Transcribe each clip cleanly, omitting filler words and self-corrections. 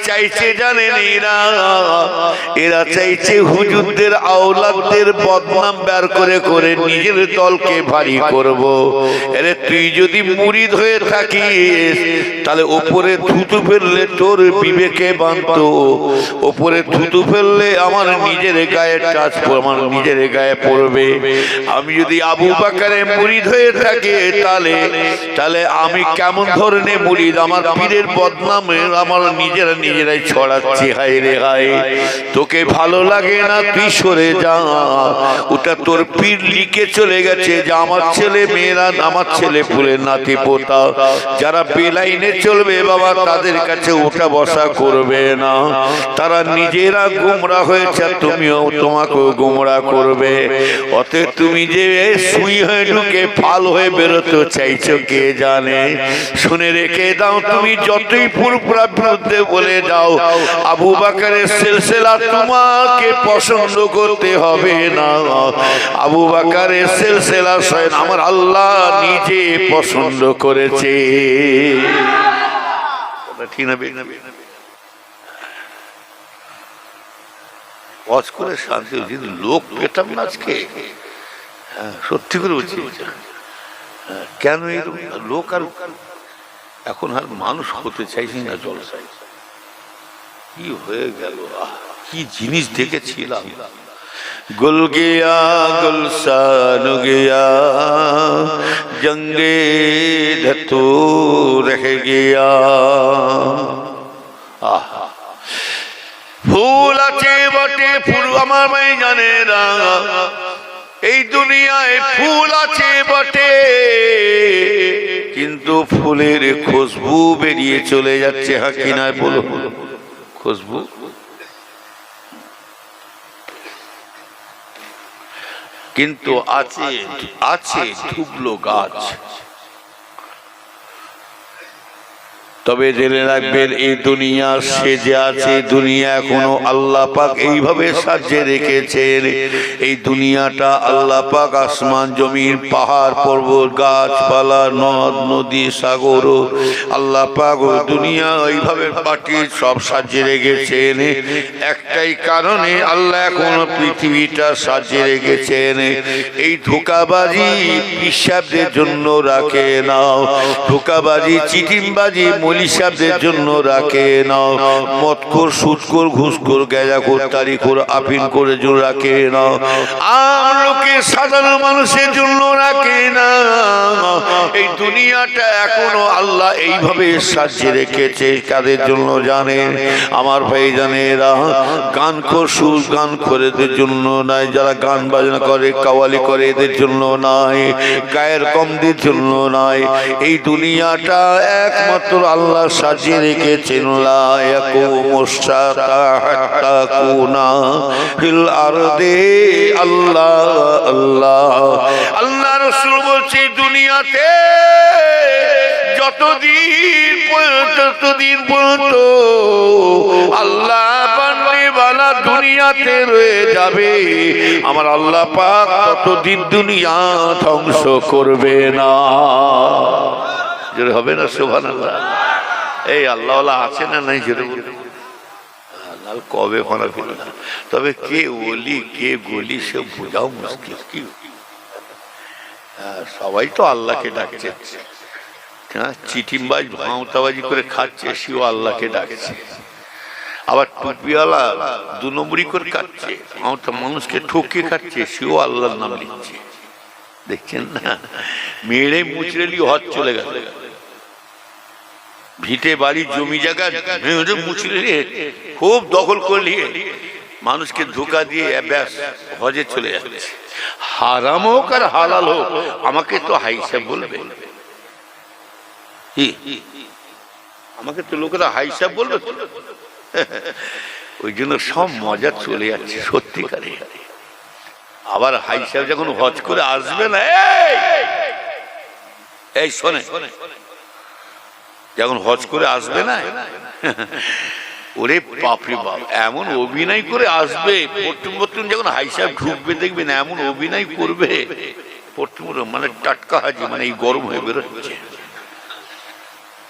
চাইছে জানেন এরা চাইছে হুজুরদের আওলাদদের বদনাম বের করে করে নিজের দলকে ভারী করব। আরে তুই যদি মুরিদ হয়ে থাকিস তাহলে ওপরে থুতু ফেললে তোর বিবেকে বাঁধতো, ওপরে থুতু ফেললে আমার নিজের গায়ে টাচ, আমার নিজের গায়ে পড়বে। আমি যদি আবু বকরের মুরিদ হয়ে থাকি তাহলে আমি কেমন ধরনের মুরিদ? আমার পীরের বদনাম আমার নিজেরাই ছড়াচ্ছি। হায় রে হায়, তোকে ভালো লাগে না তুই সরে যা। ওটা তোর পীর লিখে চলে গেছে যে আমার ছেলে মেয়েরা, আমার ছেলে পুলে নাতি পোতা যারা বেলাইনে চলবে বাবা তাদের কাছে ওঠা বসা করবে না। তারা নিজেরা গোমরা হয়েছে, তুমিও তোমাকেও গোমরা করবে। অতএব তুমি যে সুই হয়ে ঢুকে ফাল হয়ে বেরোতে চাইছো কে জানে। শুনে রেখে দাও, তুমি যতই ফুরফুরা বিরুদ্ধে বলে যাও, আবু বকরের সিলসিলা তোমাকে পছন্দ করতে হবে না। আবু বকরের সিলসিলা স্বয়ং আমার আল্লাহ নিজে পছন্দ করেছে। ঠিক না? ওয়াজ করে শান্তি যদি লোক পেতাম না আজকে, সত্যি করে বলছি, কেন এরকম লোক আর এখন আর মানুষ হতে চাইছি না। জলসায় কি হয়ে গেল, কি জিনিস দেখেছিলাম। গুল গিয়া গুলশান গিয়া জঙ্গে ধতু রহে গিয়া। আহা, ফুল আছে বটে, ফুল আমার ভাই জানে না, এই দুনিয়ায় ফুল আছে বটে, কিন্তু ফুলের খুশবু বেরিয়ে চলে যাচ্ছে। হ্যাঁ কি না বলো? খুশবু কিন্তু আছে, আছে ধুবলো গাছ। তবে জেনে রাখবেন এই দুনিয়া সেজে আছে, দুনিয়া এখনো আল্লাহ পাক এইভাবে সাজিয়ে রেখেছেন। এই দুনিয়াটা আল্লাহ পাক আসমান জমিন পাহাড় পর্বত গাছপালা নদ নদী সাগর আল্লাহ পাক দুনিয়া এইভাবে পাটি সব সাজিয়ে রেখেছেন। একটাই কারণে আল্লাহ এখনো পৃথিবীটা সাজিয়ে রেখেছেন, এই ধোঁকাবাজি পিশাবদের জন্য রাখে না, ধোঁকাবাজি চিটিংবাজি মলিশাবদের জন্য রাখে না, মদখোর সুদখোর ঘুষখোর গাঁজাখোর তারিখোর আফিন করে জন্য রাখে না, আম লোকের সাধারণ মানুষের জন্য রাখে না। এই দুনিয়াটা এখনো আল্লাহ এইভাবে সাজিয়ে রেখেছে কাদের জন্য জানেন? আমার ভাই জানেরা, গানখোর সুর গান করে এদের জন্য নাই, যারা গান বাজনা করে কাওয়ালি করে এদের জন্য নাই, গায়ের কমদের জন্য নাই। এই দুনিয়াটা একমাত্র আল্লাহ সাজিয়ে রেখেছেন। লা ইয়াকুমু সাতা হাত্তা কুনা ফিল আরদি। আল্লাহ আল্লাহ আল্লাহ রাসূল বলছে দুনিয়াতে যতদিন পর্যন্ত আল্লাহ বান্দাওয়ালা দুনিয়াতে রয়ে যাবে, আমার আল্লাহ পাক ততদিন দুনিয়া ধ্বংস করবে না। হবে না? সুবহানাল্লাহ। এই আল্লাহওয়ালা আছে না নাই? কবে ফানা ফেল না। তবে কে ওলি কে গলি সে বোঝাও মুশকিল। কি সবাই তো আল্লাহকে ডাকছে, চিটিমবাজ ভাঁওতাবাজি করে খাচ্ছে সেও আল্লাহকে ডাকছে, আবার টুপিওয়ালা দু নম্বরই করে খাচ্ছে, মানুষকে ঠকিয়ে খাচ্ছে সেও আল্লাহর নাম নিচ্ছে। দেখছেন না? মেরে মুচড়েলি হজ চলে গেল, ভিটে বাড়ি জমি জায়গা মুচড়ে খুব দখল করলি, মানুষকে ধোকা দিয়ে ব্যাস হজে চলে যাচ্ছে। হারাম হোক আর হালাল হোক আমাকে তো হাইসা বলবে, আমাকে তো লোকেরা হাইসা বলবে। ওই জন্য সব মজা চলে যাচ্ছে সত্যিকারে। আবার হাইসা যখন হজ করে আসবে না, এই শোনে, যখন হজ করে আসবে না, ওরে বাপরে বাপ এমন অভিনয় করে আসবে, প্রথম যখন হাইসাব ঢুকবে দেখবেন এমন অভিনয় করবে, মানে টাটকা হাজি, মানে এই গরম হয়ে বেরোচ্ছে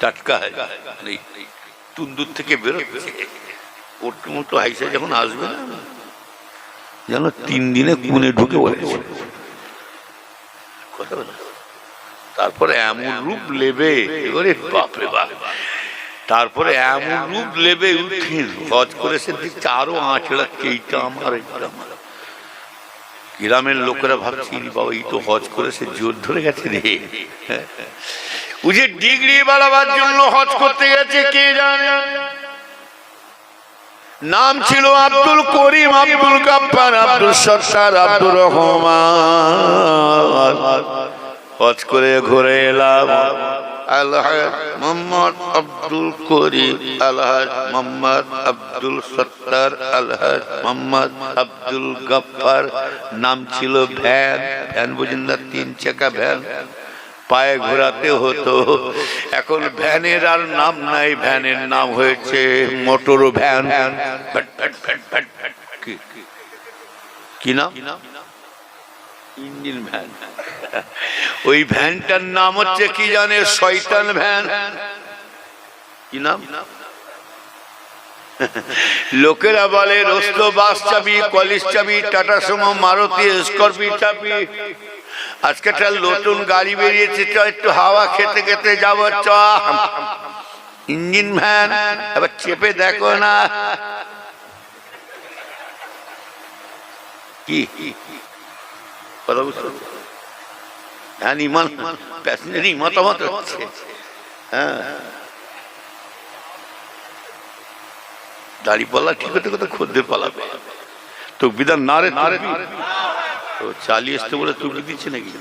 টাটকা হাজি, তুন্দুর থেকে বেরোচ্ছে, ওটু মোটু হাইসে যখন আসবে না যেন 3 দিনে কুনে ঢুকে বলেছে কথা বলে। তারপরে এমন রূপ লেবে, এবারে বাপরে বাপ, তারপরে এমন রূপ লেবে উঠে হজ করেছে, দেখছে আরো আঁচড়াচ্ছে, এইটা আমার, এইটা আমার। গ্রামের লোকেরা ভাবছি বাবা এই তো হজ করেছে, জোর ধরে গেছে রে। ও যে ডিগ্রি বাড়াবার জন্য হজ করতে গেছে কে জানে। নাম ছিল আব্দুল করিম, আব্দুল গাফফার, আব্দুল সত্তার, আব্দুর রহমান। হজ করে ঘুরে এলাম, আলহাজ মোহাম্মদ আব্দুল করিম, আলহাজ মোহাম্মদ আব্দুল সত্তার, আলহাজ মোহাম্মদ আব্দুল গাফফার। নাম ছিল ভ্যান। ভ্যান বুঝেন না? 3 চাকা ভ্যান, পায়ে ঘোরাতে হতো। এখন ভ্যানের আর নাম নাই, ভ্যানের নাম হয়েছে মোটর ভ্যান। কি নাম? Engine van. ওই ভ্যানটার নাম হচ্ছে কি জানে? শয়তান ভ্যান। কি নাম? লোকেরা বলে রোস্ত বাস চাবি, কলিস চাবি, টাটা সুমো, মারুতি, স্করপিও চাবি। আজকে একটা নতুন গাড়ি বেরিয়েছে, চ একটু হাওয়া খেতে খেতে যাব, চ ইঞ্জিন ভ্যান। এবার চেপে দেখো না কি কথা বুঝছো? হ্যাঁ, ইমান প্যাসেঞ্জারই মতামত হচ্ছে। হ্যাঁ, দাড়ি পাল্লা ঠিক হতে কথা খদ্দে পালাবে তো বিধান না রে, তো চালিয়ে আসতে বলে তুলে দিচ্ছে নাকি?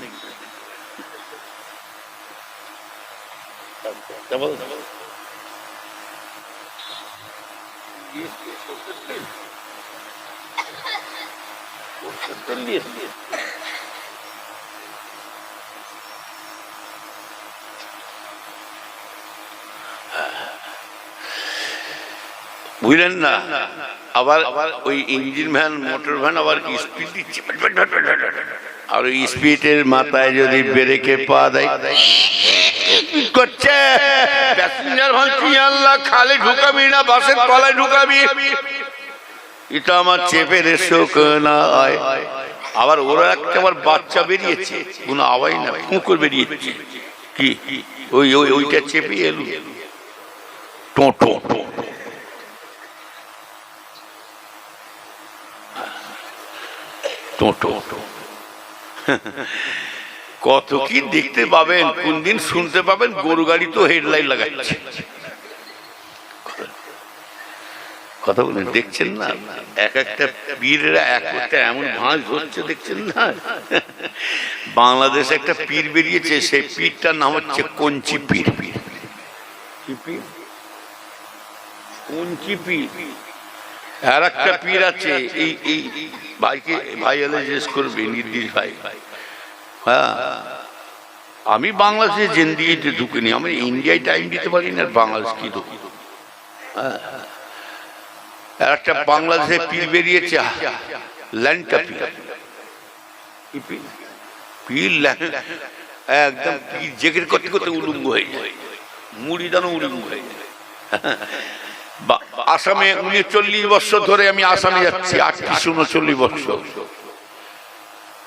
বুঝলেন না? আবার ওই ইঞ্জিন ভ্যান, মোটর ভ্যান আবার স্পিড দিচ্ছে, আর ওই স্পিডের মাথায় যদি ব্রেকে পা দেয় করছে, প্যাসেঞ্জার ভাবছি আল্লাহ খালে ঢুকাবি না বাসের তলায় ঢুকাবি, এটা আমার চেপে রেশোক না। আবার ওরা একটা আবার বাচ্চা বেরিয়েছে, কোনো আওয়াজ না, ফুঁকর বেরিয়েছে, কি ওই ওইটা চেপে এলো টোটো। কত কি দেখতে পাবেন, কোন দিন শুনতে পাবেন গরু গাড়ি তো হেডলাইট লাগাচ্ছে। কথা বলেন, দেখছেন না? এক একটা পীররা এক একটা এমন ভাঁজ ধরছে, দেখছেন না? বাংলাদেশে একটা পীর বেরিয়েছে, সেই পীরটার নাম হচ্ছে কঞ্চি পীর। কঞ্চি পীর। আর একটা পীর আছে, এই ভাইকে ভাই এলে জিজ্ঞেস করবে, নির্দিষ্ট ভাই। হ্যাঁ, আমি বাংলাদেশে জেন্দিতে ঢুকিনি, আমি ইন্ডিয়ায় টাইম দিতে পারি না, বাংলাদেশ কি ঢুকি। হ্যাঁ, একটা বাংলাদেশে পীর বেরিয়েছে, ল্যান্ডটা পীর। পীর একদম পীর জেগের করতে করতে উলুঙ্গ হয়ে যায়, মুড়ি দানো উলুঙ্গ হয়ে যায়। আসামে 39 বছর ধরে আমি আসামে যাচ্ছি, 38-39 বছর।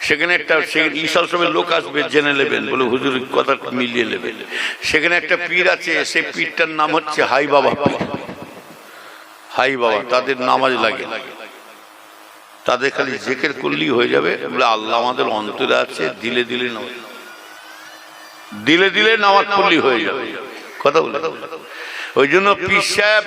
সেখানে একটা বিশাল সবের লোক আসবে, জেনে নেবেন, বলে হুজুর কথা মিলিয়ে নেবেন। সেখানে একটা পীর আছে, সেই পীরটার নাম হচ্ছে হাই বাবা পীর। হাই বাবা, তাদের নামাজ লাগে, তাদের খালি জিকির করলেই হয়ে যাবে। বলে আল্লাহ আমাদের অন্তরে আছে, দিলে দিলে নামাজ, দিলে দিলে নামাজ পড়লেই হয়ে যাবে। কথা বলে, ওই জন্য পীর সাহেব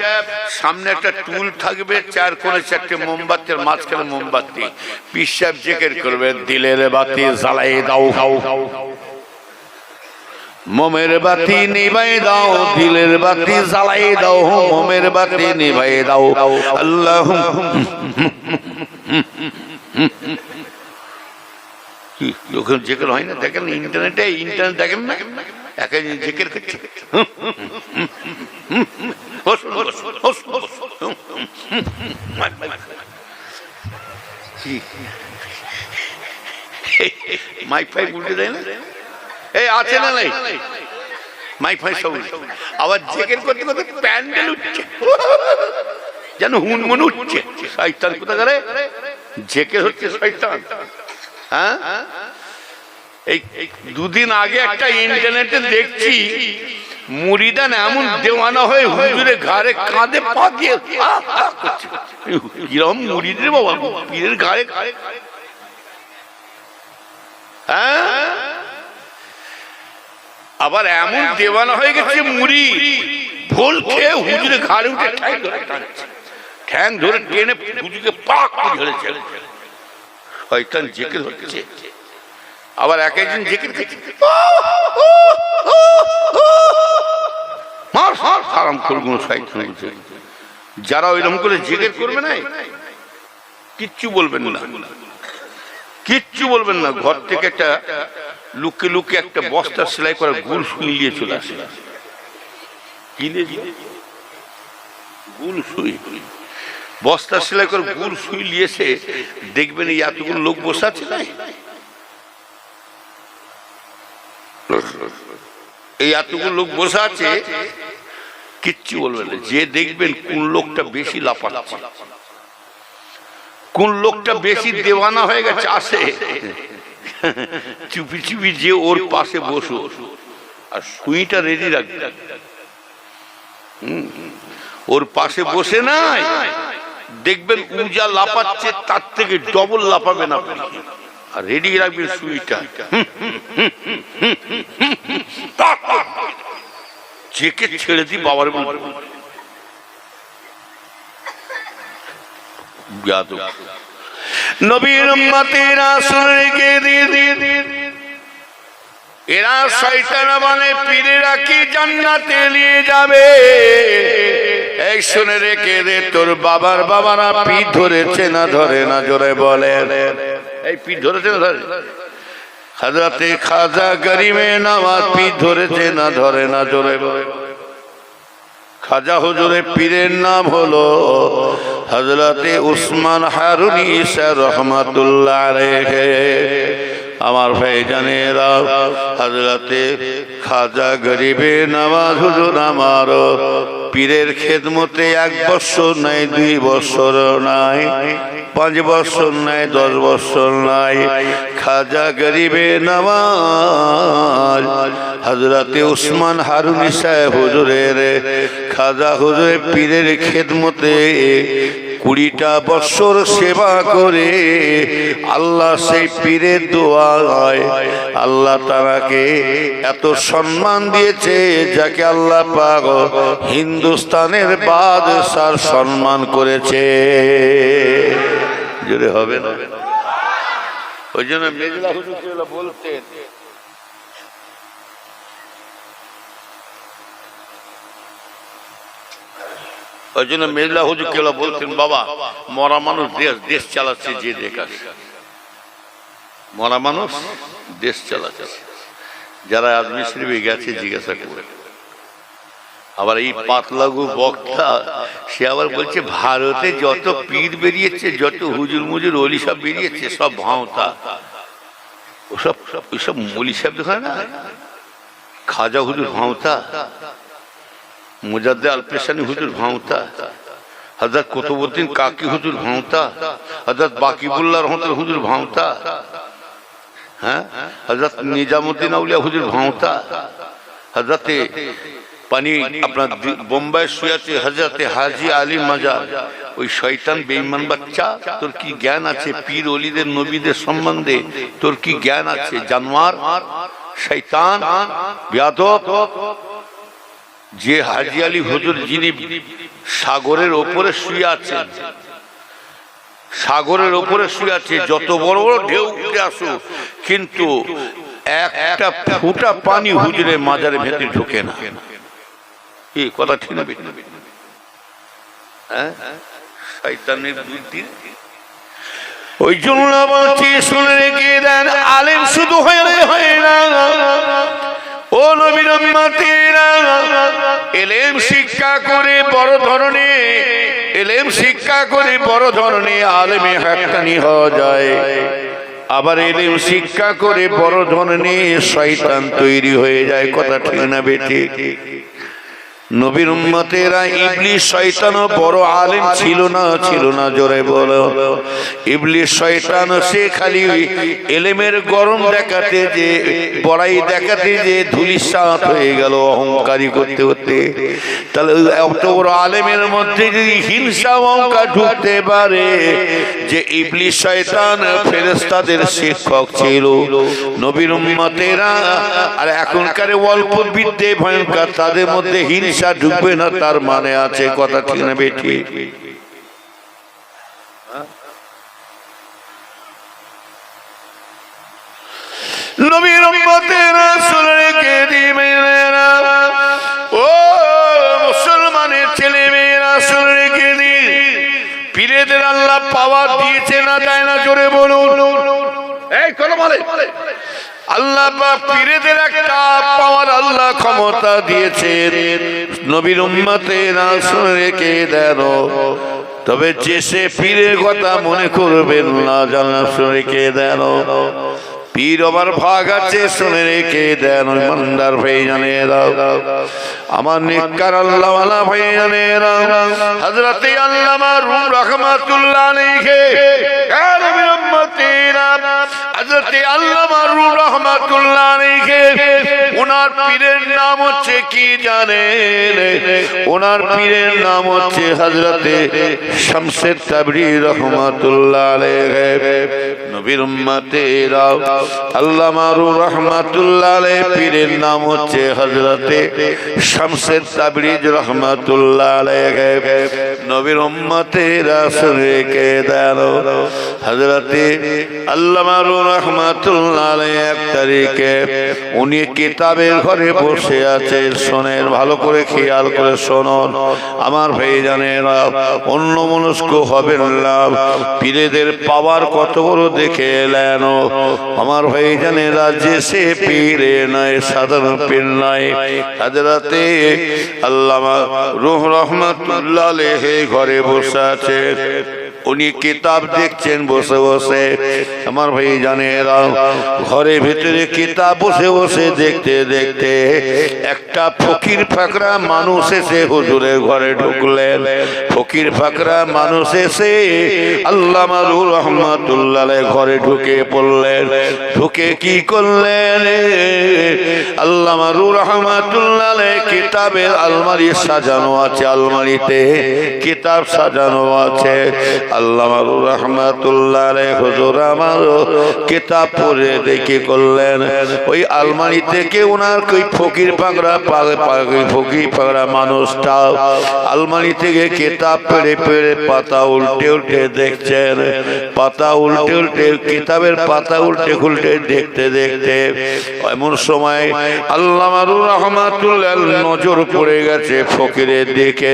সামনে একটা টুল থাকবে, 4 কোণে 4টে মোমবাতির মাঝখানে মোমবাতি। পীর সাহেব জিকির করবে, দিলের বাতি জ্বালাই দাও, মোমের বাতি নিভাই দাও, দিলের বাতি জ্বালাই দাও, মোমের বাতি নিভাই দাও। আল্লাহ কি লোকের জিকির হয় না? দেখেন ইন্টারনেটে, ইন্টারনেট দেখেন না, একাই জিকির করছে। মাইক ফাইক উল্টে দেয় না? এই আছে না নাই? মাইক ফাই সব আবার জেকের করতে করতে প্যান্ডেল উঠছে, যেন হুনমুন উঠছে। শয়তান কোথাকারে জেকের হচ্ছে শয়তান। হ্যাঁ, এই দুদিন আগে একটা ইন্টারনেটে দেখছি মুরিদান এমন দেওয়ানা হয়ে হুজুরের ঘাড়ে কাঁধে পা দিয়ে কিরম মুরিদ রে বাবা, পীরের ঘাড়ে। হ্যাঁ, আবার এমন দেওয়ানা হয়ে গেছে মুড়ি ভোল খেয়ে হুজুরের ঘাড়ে উঠে ঠ্যাং ধরে টেনে হুজুরকে পাক ধরেছে। শয়তান জিকির হচ্ছে। আবার এক একজন জিকির করছে, মার মার হারাম করগুলো শয়তান। যারা ওইরকম করে জিকির করবে না কিচ্ছু বলবেন না, কিচ্ছু বলবেন না। ঘর থেকে একটা লুকে লুকে একটা বস্তা সেলাই করা গুল সুই নিয়ে চলে আসে। গুল সুই, বস্তা সেলাই করে গুল সুই নিয়েছে। দেখবেন এই এতগুলো লোক বসে আছে না, এই এতগুলো লোক বসে আছে, কিচ্ছু বলবেন না। যে দেখবেন কোন লোকটা বেশি লাফাচ্ছে, কোন লোকটা বেশি দেওয়ানা হয়ে গেছে, আসে চুপি চুপি যে ওর পাশে বসো আর সুইটা রেডি রাখবে। ওর পাশে বসে নাই, দেখবেন উজা লাফাচ্ছে তার থেকে ডবল লাফাবে না, আর রেডি রাখবেন সুইটা। চেকে ছেড়ে দি বাবার নবীর উম্মতেরা শুনে কে এরা শয়তান মানে পীরেরা কি জান্নাতে নিয়ে যাবে। এই শুনে রেখে দে, তোর বাবার বাবারা পীর ধরেছে না ধরে না, জোরে বলে এই পীর ধরেছে না ধরে। হযরতে খাজা গরিবে নওয়াজ পীর ধরেছে না ধরে না, জোরে বলে। খাজা হুজুরের পীরের নাম হলো হযরতে উসমান হারুনি ঈসা রহমাতুল্লাহ আলাইহি। আমার ভাইজানেরা, হযরতে খাজা গরিবে নওয়াজ হুজুর আমার পীরের খেদমতে 1 বছর নাই, 2 বছর নাই, 5 বছর নাই, 10 বছর নাই। খাজা গরিবে নওয়াজ হযরতে উসমান হারুনি সাহেব হুজুরের, খাজা হুজুরের পীরের খেদমতে 20টা বছর সেবা করে আল্লাহ সেই পীরের দোয়ায় আল্লাহ তাআলাকে এত সম্মান দিয়েছে, যাকে আল্লাহ পাক হিন্দুস্তানের বাদশার সম্মান করেছে। জোরে হবে না? ওই জন্য মেজলা হুজুর বলতেন, ওই জন্য মেজলা হুজুর কেলা বলতেন, বাবা মরা মানুষ দেশ চালাচ্ছে, যে দেখা মরা মানুষ দেশ চালাচ্ছে। যারা আজমি শরীফে গেছে জিজ্ঞাসা করে। আবার এই পাতলাগু বক্তা সে আবার বলছে ভারতে যত পীর বেরিয়েছে, যত হুজুর মুজুর অলি সব বেরিয়েছে, সব ভাঁওতা। ওসব মলি সাহেব হয় না, খাজা হুজুর ভাঁওতা, মুজাদ্দে আল পেশানি হুজুর ভাঁওতা, হযরত কুতুবউদ্দিন কাকি হুজুর ভাঁওতা, হযরত বাকিবুল্লাহ রহমতুল্লাহ হুজুর ভাঁওতা, হ্যাঁ, হযরত নিজামুদ্দিন আউলিয়া হুজুর ভাঁওতা, হযরতে পানি আপনার বোম্বাই শুয়াতে হযরতে হাজী আলী মাজার। ওই শয়তান বেঈমান বাচ্চা, তোর কি জ্ঞান আছে পীর ওলিদের নবীদের সম্বন্ধে? তোর কি জ্ঞান আছে? জানোয়ার, শয়তান, বেয়াদব। যে হাজী আলী হুজুর যিনি সাগরের ওপরে শুয়ে আছেন, সাগরের ওপরে শুয়ে আছে, যত বড় বড় ঢেউ উঠে আসুক কিন্তু একটা ফুটা পানি হুজুরের মাজারে ভেতরে ঢোকে না। এই কথা ঠিক না? শয়তানের বুদ্ধি। ওই জন্য বলছি শুনে রেখে দেন, আলেম শুধু হয় না, ও নবীর উম্মতেরা, ইলম শিক্ষা করে বড় ধরনের, ইলম শিক্ষা করে বড় ধরনের আলেমে হাক্কানি হওয়া যায়। আবার ইলম শিক্ষা করে বড় ধরনের শয়তান তৈরি হয়ে যায়। কথা ঠিক না বেঠিক? নবীর উম্মতেরা ইবলিস শয়তানও বড় আলেম ছিল না জোরে বলো। ইবলিস শয়তান সে খালি ইলমের গরম দেখাতে যে বড়াই দেখাতে যে ধুলিসাৎ হয়ে গেল অহংকারী করতে করতে। তাহলে এত বড় আলেমের মধ্যে যদি হিংসা অহংকার ঢুকতে পারে, যে ইবলিস শয়তান ফেরেশতাদের শিক্ষক ছিল নবীর উম্মতেরা, আর এখনকার অল্প বিদ্যে ভয়ঙ্কর, তাদের মধ্যে হিংসা ঢুকবে না তার মানে আছে। কথা ঠিক না বেঠি? নবীর উম্মতেরা শুনে কে দিবেনা, ও মুসলমানের ছেলে মেয়েরা শুনে কে দি, পীরেদের আল্লাহ পাওয়ার দিয়েছে না দেয় না জোরে বলুন। এই কোন বলে আল্লাহ পীরেদের একটা পাওয়ার আল্লাহ ক্ষমতা দিয়েছে। নবীর উম্মতেরা শুনে রেখে দেন, তবে যে সে পীরের কথা মনে করবেন না জানা শুনে রেখে দেন। পীর আবার ভাগ আছে শুনে রেখে দেন। ইমানদার ভাইজানেরা, আমার নেককার আল্লাহওয়ালা ভাইজানেরা, হযরত আল্লামা রুম রাহমাতুল্লাহ আলাইহি নবীর উম্মতেরা, হযরত আল্লামা রুম রাহমাতুল্লাহ আলাইহি, ওনার পীরের নাম হচ্ছে কি জানেন? ওনার পীরের নাম হচ্ছে হযরত শামসে তাবরিজ রাহমাতুল্লাহ আলাইহি। নবীর উম্মতেরা, আল্লামা রুম রাহমাতুল্লাহ আলাইহি পীরের নাম হচ্ছে হযরত শামসে তাবরিজ রাহমাতুল্লাহ আলাইহি। নবীর উম্মতেরা শুনে কে দেন, হযরত আল্লামা রুম রাহমাতুল্লাহ আলাইহি এক তারিখে উনি কিতাবের ঘরে বসে আছেন। শোনেন ভালো করে, খেয়াল করে শুনুন আমার ভাইজানেরা, অন্য মনস্ক হবেন না। পীরেদের পাওয়ার কত বড় দেখে এলেন আমার ভাইজানেরা। যে সে পীরে নয়, সাধারণ পীর নয়, হযরতে আল্লামা রুহ রাহমাতুল্লাহ আলাইহি ঘরে বসে আছেন। উনি কিতাব দেখছেন বসে বসে। আমার ভাইজানেরা, ঘরের ভিতরে কিতাব বসে বসে দেখতে দেখতে একটা ফকির ফাকরা মানুষ এসে হুজুরের ঘরে ঢুকলেন। ফকির ফাকরা মানুষ এসে আল্লামা রুহ রাহমাতুল্লাহ আলাইহি ঘরে ঢুকে পড়লেন। ঢুকে কি করলেন? আল্লামা রুহ রাহমাতুল্লাহ আলাইহি কিতাবের আলমারি সাজানো আছে, আলমারিতে কিতাব সাজানো আছে। আল্লামা রুহ রাহমাতুল্লাহ আলাইহি হুজুর আমার কিতাব পড়ে দেখে করলেন, ওই আলমারি থেকে ওনার ওই ফকির পাগড়া ফকির পাগড়া মানুষটা আলমারি থেকে কিতাব পেড়ে পেড়ে পাতা উল্টে উল্টে দেখছেন। পাতা উল্টে উল্টে কিতাবের পাতা উল্টে উল্টে দেখতে দেখতে এমন সময় আল্লামা রুহ রাহমাতুল্লাহ নজর পড়ে গেছে ফকিরের দিকে।